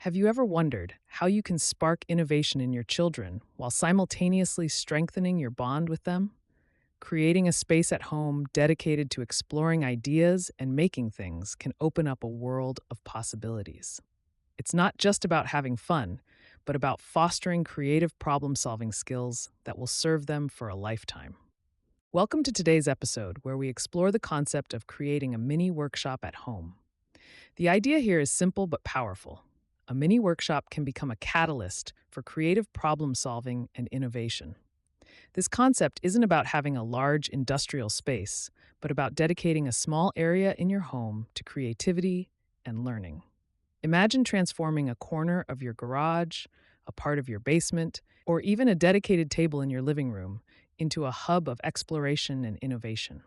Have you ever wondered how you can spark innovation in your children while simultaneously strengthening your bond with them? Creating a space at home dedicated to exploring ideas and making things can open up a world of possibilities. It's not just about having fun, but about fostering creative problem solving skills that will serve them for a lifetime. Welcome to today's episode, where we explore the concept of creating a mini workshop at home. The idea here is simple but powerful. A mini workshop can become a catalyst for creative problem solving and innovation. This concept isn't about having a large industrial space, but about dedicating a small area in your home to creativity and learning. Imagine transforming a corner of your garage, a part of your basement, or even a dedicated table in your living room into a hub of exploration and innovation.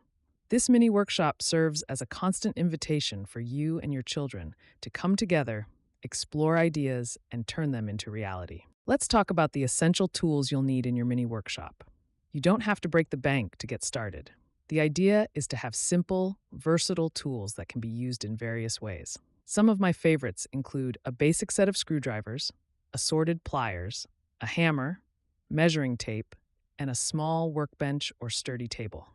This mini workshop serves as a constant invitation for you and your children to come together, explore ideas, and turn them into reality. Let's talk about the essential tools you'll need in your mini workshop. You don't have to break the bank to get started. The idea is to have simple, versatile tools that can be used in various ways. Some of my favorites include a basic set of screwdrivers, assorted pliers, a hammer, measuring tape, and a small workbench or sturdy table.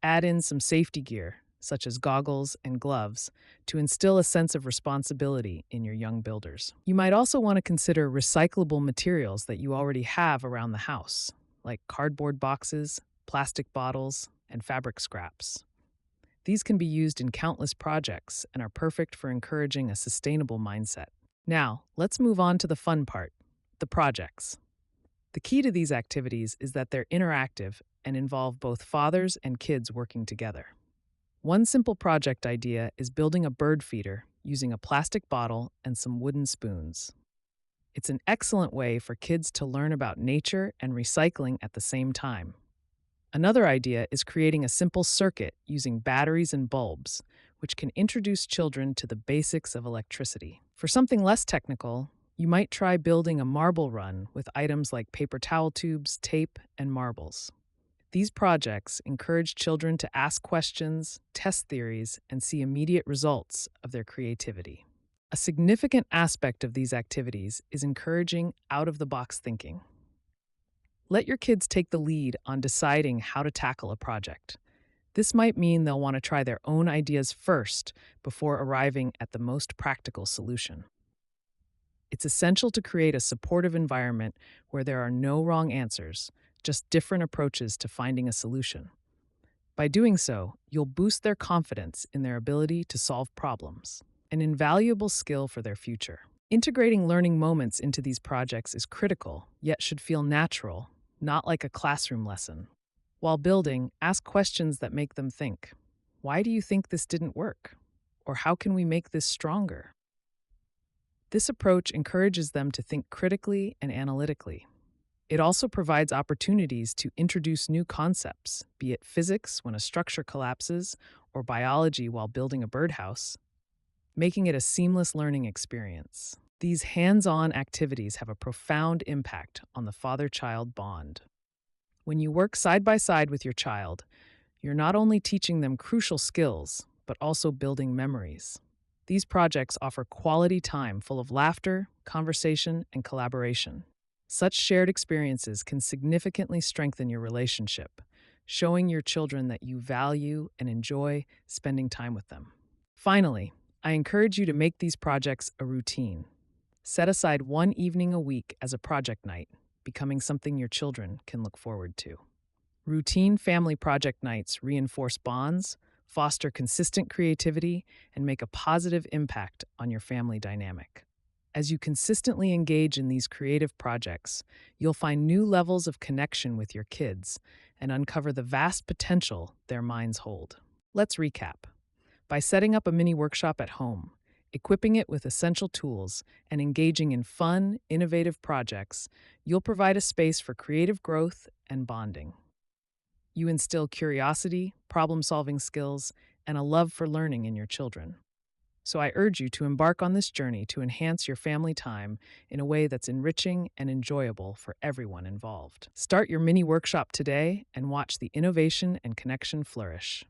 Add in some safety gear, such as goggles and gloves, to instill a sense of responsibility in your young builders. You might also want to consider recyclable materials that you already have around the house, like cardboard boxes, plastic bottles, and fabric scraps. These can be used in countless projects and are perfect for encouraging a sustainable mindset. Now, let's move on to the fun part, the projects. The key to these activities is that they're interactive and involve both fathers and kids working together. One simple project idea is building a bird feeder using a plastic bottle and some wooden spoons. It's an excellent way for kids to learn about nature and recycling at the same time. Another idea is creating a simple circuit using batteries and bulbs, which can introduce children to the basics of electricity. For something less technical, you might try building a marble run with items like paper towel tubes, tape, and marbles. These projects encourage children to ask questions, test theories, and see immediate results of their creativity. A significant aspect of these activities is encouraging out-of-the-box thinking. Let your kids take the lead on deciding how to tackle a project. This might mean they'll want to try their own ideas first before arriving at the most practical solution. It's essential to create a supportive environment where there are no wrong answers, just different approaches to finding a solution. By doing so, you'll boost their confidence in their ability to solve problems, an invaluable skill for their future. Integrating learning moments into these projects is critical, yet should feel natural, not like a classroom lesson. While building, ask questions that make them think. Why do you think this didn't work? Or how can we make this stronger? This approach encourages them to think critically and analytically. It also provides opportunities to introduce new concepts, be it physics when a structure collapses or biology while building a birdhouse, making it a seamless learning experience. These hands-on activities have a profound impact on the father-child bond. When you work side by side with your child, you're not only teaching them crucial skills, but also building memories. These projects offer quality time full of laughter, conversation, and collaboration. Such shared experiences can significantly strengthen your relationship, showing your children that you value and enjoy spending time with them. Finally, I encourage you to make these projects a routine. Set aside one evening a week as a project night, becoming something your children can look forward to. Routine family project nights reinforce bonds, foster consistent creativity, and make a positive impact on your family dynamic. As you consistently engage in these creative projects, you'll find new levels of connection with your kids and uncover the vast potential their minds hold. Let's recap. By setting up a mini workshop at home, equipping it with essential tools, and engaging in fun, innovative projects, you'll provide a space for creative growth and bonding. You instill curiosity, problem-solving skills, and a love for learning in your children. So I urge you to embark on this journey to enhance your family time in a way that's enriching and enjoyable for everyone involved. Start your mini workshop today and watch the innovation and connection flourish.